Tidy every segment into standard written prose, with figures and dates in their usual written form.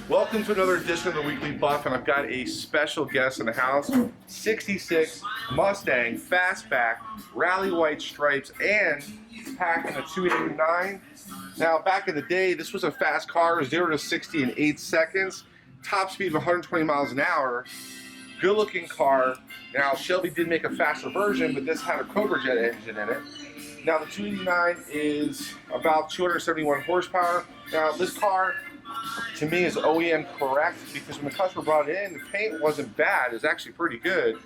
Welcome to another edition of the Weekly Buff, and I've got a special guest in the house. 66 Mustang Fastback, rally white stripes, and packing a 289. Now, back in the day, this was a fast car, 0 to 60 in 8 seconds, top speed of 120 miles an hour. Good looking car. Now, Shelby did make a faster version, but this had a Cobra Jet engine in it. Now, the 289 is about 271 horsepower. Now, this car, to me, is OEM correct, because when the customer brought it in, the paint wasn't bad. It was actually pretty good,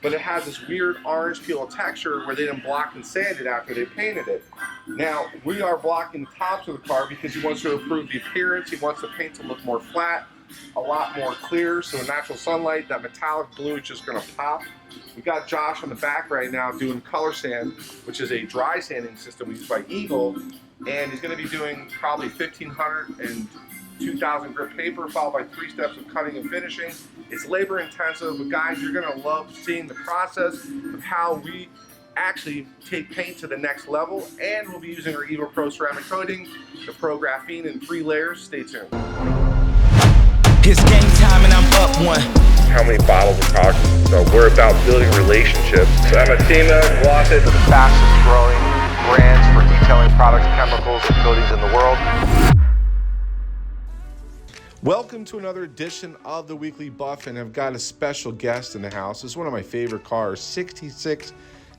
but it has this weird orange peel texture where they didn't block and sand it after they painted it. Now, we are blocking the tops of the car because he wants to improve the appearance. He wants the paint to look more flat, a lot more clear, so in natural sunlight, that metallic blue is just gonna pop. We got Josh on the back right now doing color sand, which is a dry sanding system used by EVO, and he's gonna be doing probably 1,500 and 2,000 grit paper, followed by 3 steps of cutting and finishing. It's labor intensive, but guys, you're gonna love seeing the process of how we actually take paint to the next level, and we'll be using our EVO Pro ceramic coating, the Pro Graphene in 3 layers. Stay tuned. It's game time and I'm up one. How many bottles of product? So we're about building relationships. So I'm a team of Glossy, the fastest growing brands for detailing products, chemicals, and coatings in the world. Welcome to another edition of the Weekly Buff, and I've got a special guest in the house. This is one of my favorite cars, 66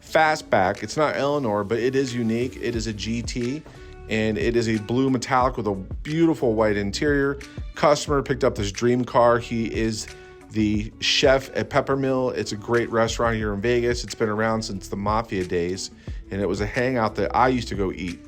Fastback. It's not Eleanor, but it is unique. It is a GT, and it is a blue metallic with a beautiful white interior. Customer picked up this dream car. He is the chef at Peppermill. It's a great restaurant here in Vegas. It's been around since the Mafia days, and it was a hangout that I used to go eat.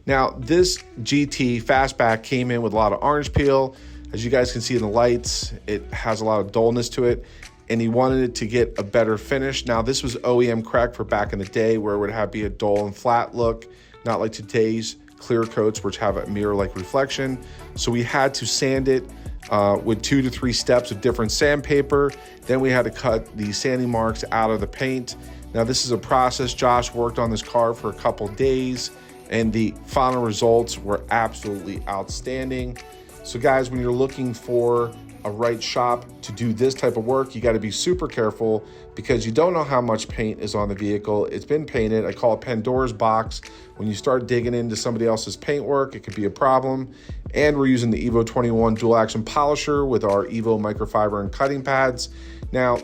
Now, this GT Fastback came in with a lot of orange peel. As you guys can see in the lights, it has a lot of dullness to it, and he wanted it to get a better finish. Now, this was OEM correct for back in the day, where it would be a dull and flat look, not like today's clear coats, which have a mirror-like reflection. So we had to sand it with 2 to 3 steps of different sandpaper. Then we had to cut the sanding marks out of the paint. Now, this is a process. Josh worked on this car for a couple days, and the final results were absolutely outstanding. So guys, when you're looking for a right shop to do this type of work, you got to be super careful, because you don't know how much paint is on the vehicle. It's been painted. I call it Pandora's box. When you start digging into somebody else's paint work, it could be a problem. And we're using the EVO 21 dual action polisher with our EVO microfiber and cutting pads. Now,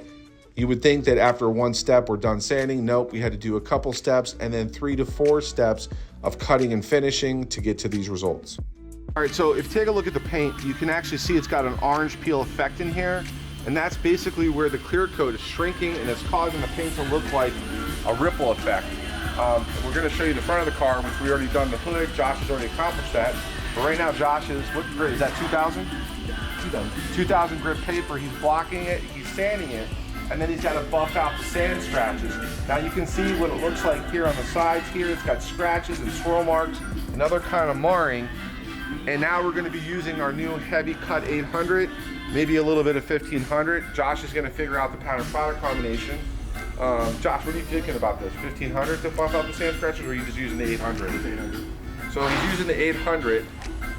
you would think that after 1 step we're done sanding. Nope, we had to do a couple steps and then 3 to 4 steps of cutting and finishing to get to these results. All right, so if you take a look at the paint, you can actually see it's got an orange peel effect in here, and that's basically where the clear coat is shrinking, and it's causing the paint to look like a ripple effect. We're gonna show you the front of the car, which we already done the hood. Josh has already accomplished that. But right now, Josh is, what grit, is that 2,000? 2,000. 2,000 grit paper. He's blocking it, he's sanding it, and then he's got to buff out the sand scratches. Now you can see what it looks like here on the sides here. It's got scratches and swirl marks and other kind of marring. And now we're going to be using our new heavy cut 800, maybe a little bit of 1500. Josh is going to figure out the pattern product combination. Josh, what are you thinking about this? 1500 to buff out the sand scratches, or are you just using the 800? 800. So he's using the 800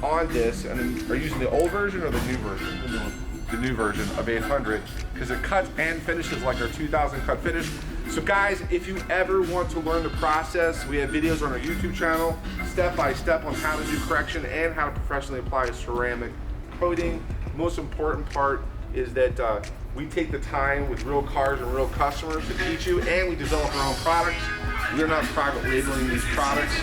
on this, and then are you using the old version or the new version? The new one. The new version of 800, because it cuts and finishes like our 2000 cut finish. So guys, if you ever want to learn the process, we have videos on our YouTube channel, step by step on how to do correction and how to professionally apply a ceramic coating. The most important part is that we take the time with real cars and real customers to teach you, and we develop our own products. We're not private labeling these products.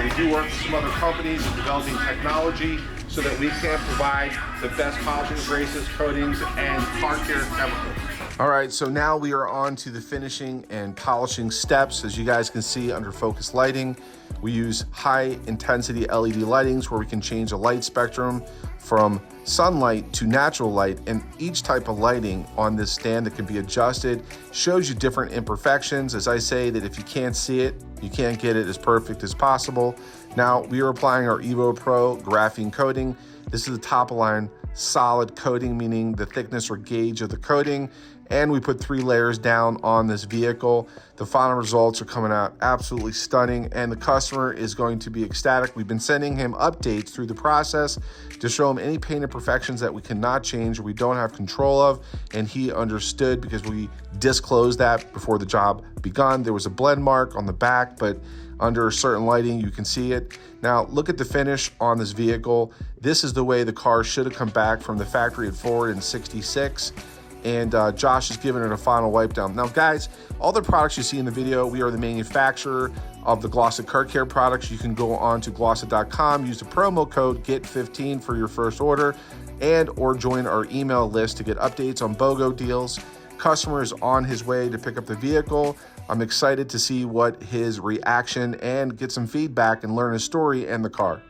We do work with some other companies in developing technology so that we can provide the best polishing, abrasives, coatings, and car care chemicals. All right, so now we are on to the finishing and polishing steps. As you guys can see under focus lighting, we use high intensity LED lightings where we can change the light spectrum from sunlight to natural light, and each type of lighting on this stand that can be adjusted shows you different imperfections. As I say, that if you can't see it, you can't get it as perfect as possible. Now we are applying our EVO Pro graphene coating. This is the top of line solid coating, meaning the thickness or gauge of the coating, and we put 3 layers down on this vehicle. The final results are coming out absolutely stunning, and the customer is going to be ecstatic. We've been sending him updates through the process to show him any paint imperfections that we cannot change or we don't have control of, and he understood because we disclosed that before the job begun. There was a blend mark on the back, but under certain lighting you can see it. Now look at the finish on this vehicle. This is the way the car should have come back from the factory at Ford in '66. And Josh is giving it a final wipe down. Now guys, all the products you see in the video, we are the manufacturer of the Glossy Car Care products. You can go on to glossy.com, use the promo code GET15 for your first order, and or join our email list to get updates on BOGO deals. Customer is on his way to pick up the vehicle. I'm excited to see what his reaction and get some feedback and learn his story and the car.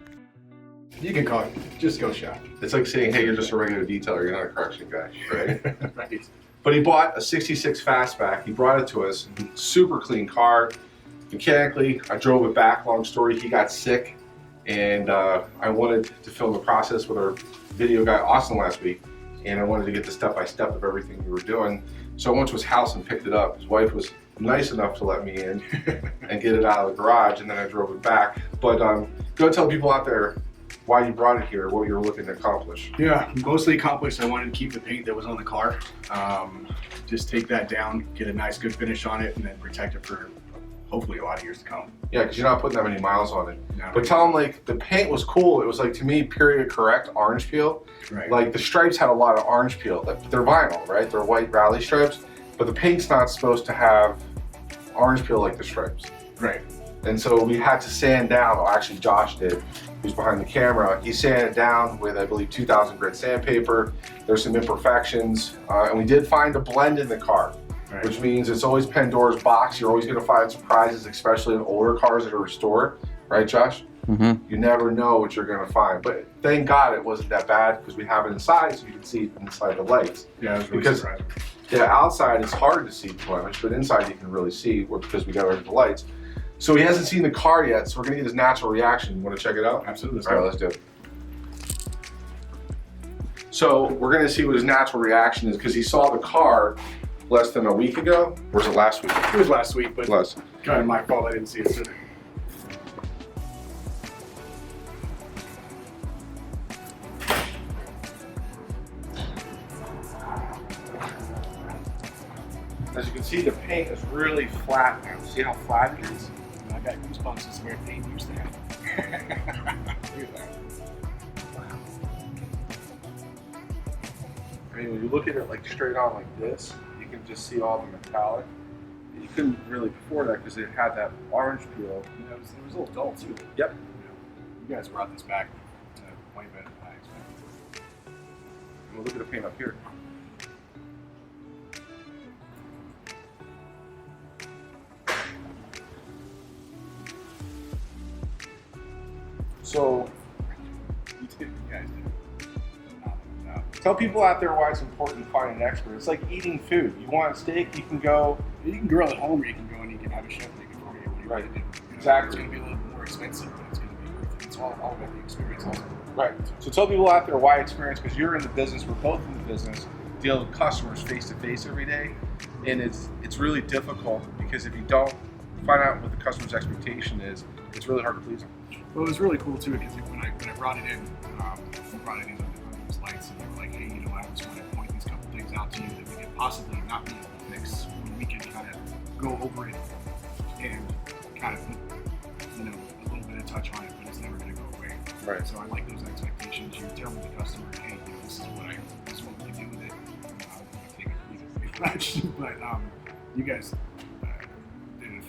You can call it, just go shop. It's like saying, hey, you're just a regular detailer, you're not a correction guy, right? Right. But he bought a '66 Fastback. He brought it to us. Super clean car. Mechanically, I drove it back. Long story, he got sick, and I wanted to film the process with our video guy Austin last week, and I wanted to get the step-by-step of everything we were doing. So I went to his house and picked it up. His wife was nice enough to let me in and get it out of the garage, and then I drove it back. But go tell people out there why you brought it here, what you were looking to accomplish. Yeah, mostly accomplished. I wanted to keep the paint that was on the car. Just take that down, get a nice good finish on it, and then protect it for hopefully a lot of years to come. Yeah, because you're not putting that many miles on it. No. But tell them, like, the paint was cool. It was, like, to me, period correct orange peel. Right. Like, the stripes had a lot of orange peel. They're vinyl, right? They're white rally stripes. But the paint's not supposed to have orange peel like the stripes. Right. And so we had to sand down, or actually Josh did, who's behind the camera. He sanded down with, I believe, 2000 grit sandpaper. There's some imperfections. And we did find a blend in the car. Right. Which means it's always Pandora's box. You're always going to find surprises, especially in older cars that are restored, right, Josh? Mm-hmm. You never know what you're going to find. But thank God it wasn't that bad because we have it inside, so you can see it inside the lights. Yeah, it was really surprising. Yeah, outside it's hard to see blemish, but inside you can really see because we got rid of the lights. So he hasn't seen the car yet, so we're going to get his natural reaction. You want to check it out? Absolutely. All right, let's do it. So we're going to see what his natural reaction is because he saw the car less than a week ago, or was it last week? It was last week, but last. Kind of my fault I didn't see it sooner. As you can see, the paint is really flat now. See how flat it is? I got goosebumps. This is where paint used to have. Look at that. Wow. I mean, when you look at it like straight on like this, you can just see all the metallic. You couldn't really before that because it had that orange peel. You know, it was a little dull too. Yep. You guys brought this back way better than I expected. And we'll look at the paint up here. So, You did, you guys did. tell people out there why it's important to find an expert. It's like eating food. You want a steak, you can go. You can grill at home, or you can go and you can have a chef make it for you. What you Right. want to do. You know, Exactly. It's going to be a little more expensive, but it's going to be worth it. It's all about the experience also. Right. So tell people out there why experience, because you're in the business, we're both in the business, deal with customers face to face every day, and it's really difficult because if you don't find out what the customer's expectation is, it's really hard to please them. Well, it was really cool too because when I brought it in, we brought it in under these lights, and they were like, "Hey, you know, I just want to point these couple things out to you that we could possibly not be able to fix, when we can kind of go over it and kind of put, you know, a little bit of touch on it, but it's never going to go away." Right. So I like those expectations. You tell the customer, "Hey, you know, this is what we can do with it." Take it pretty much, but you guys did it.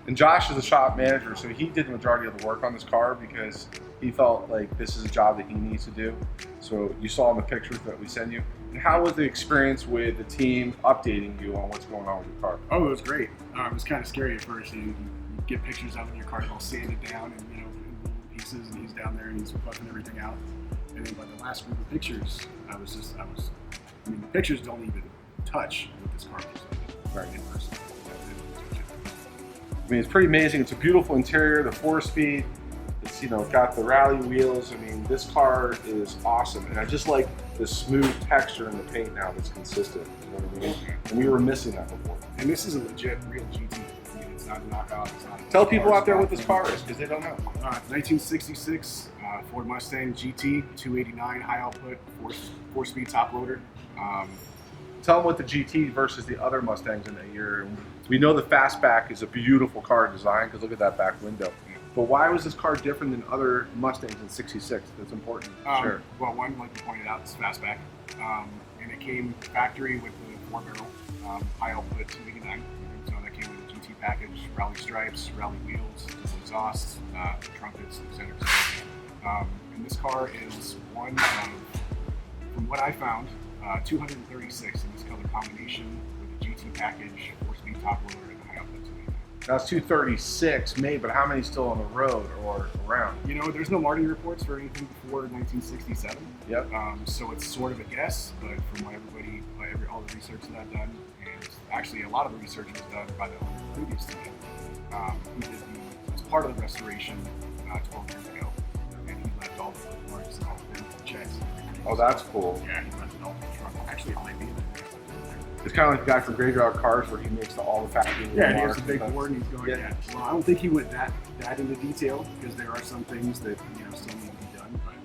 And Josh is the shop manager, so he did the majority of the work on this car because he felt like this is a job that he needs to do. So you saw in the pictures that we sent you. And how was the experience with the team updating you on what's going on with your car? Oh, it was great. It was kind of scary at first. You get pictures of it, your car's all sanded down and, you know, in little pieces, and he's down there and he's buffing everything out. And then by the last group of pictures, I mean, the pictures don't even touch what this car looks like. Right. In person. I mean, it's pretty amazing. It's a beautiful interior, the 4-speed. It's, you know, got the rally wheels. I mean, this car is awesome. And I just like this smooth texture in the paint now that's consistent. You know what I mean? And we were missing that before. And this is a legit, real GT. I mean, it's not a knockout. It's not a Tell people out there what this car is, because they don't know. 1966 Ford Mustang GT, 289 high output, four-speed top loader. Tell them what the GT versus the other Mustangs in that year. We know the Fastback is a beautiful car design, because look at that back window. But why was this car different than other Mustangs in '66? That's important. Sure. Well, one, like you pointed out, it's Fastback. And it came factory with the 4-barrel high output 289. So that came with a GT package, rally stripes, rally wheels, exhausts, trumpets, etc. And this car is one of, from what I found, 236 in this color combination with a GT package, 4-speed top loader, and a high output 289. That's 236 made, but how many still on the road or around? You know, there's no Martin reports for anything before 1967. Yep. So it's sort of a guess, but from what all the research that I've done, and actually a lot of the research was done by the owner previous to me, who did as part of the restoration 12 years ago, and he left all the bookmarks and all the checks. Oh, that's cool. Yeah, he left it all in the truck. Actually, it might be in there. It's kind of like the guy from Graveyard Cars where he makes all the factory. Yeah, he has a big board and he's going, yeah. Well, I don't think he went that into detail, because there are some things that, you know, still need to be done, but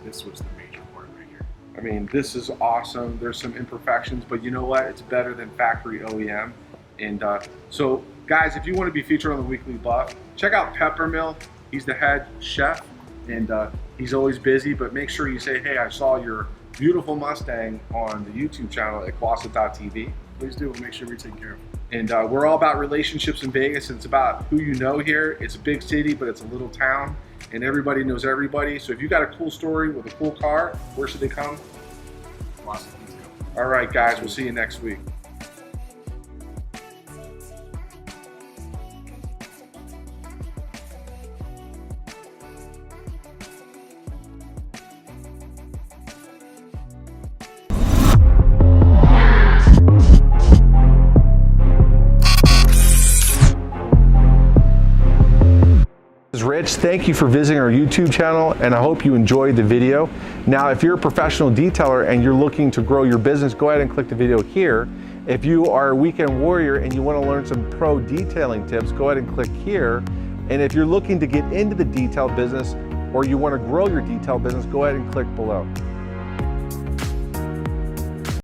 this was the major part right here. I mean, this is awesome. There's some imperfections, but you know what? It's better than factory OEM. And so, guys, if you want to be featured on the Weekly Buff, check out Peppermill. He's the head chef, and he's always busy, but make sure you say, hey, I saw your beautiful Mustang on the YouTube channel at Quasset.tv. Please do. We'll make sure we take care of it. And we're all about relationships in Vegas. It's about who you know here. It's a big city, but it's a little town, and everybody knows everybody. So if you got a cool story with a cool car, where should they come? Quasset, let's go. All right, guys, we'll see you next week. Rich, thank you for visiting our YouTube channel, and I hope you enjoyed the video. Now, if you're a professional detailer and you're looking to grow your business, go ahead and click the video here. If you are a weekend warrior and you want to learn some pro detailing tips, go ahead and click here. And if you're looking to get into the detail business or you want to grow your detail business, go ahead and click below.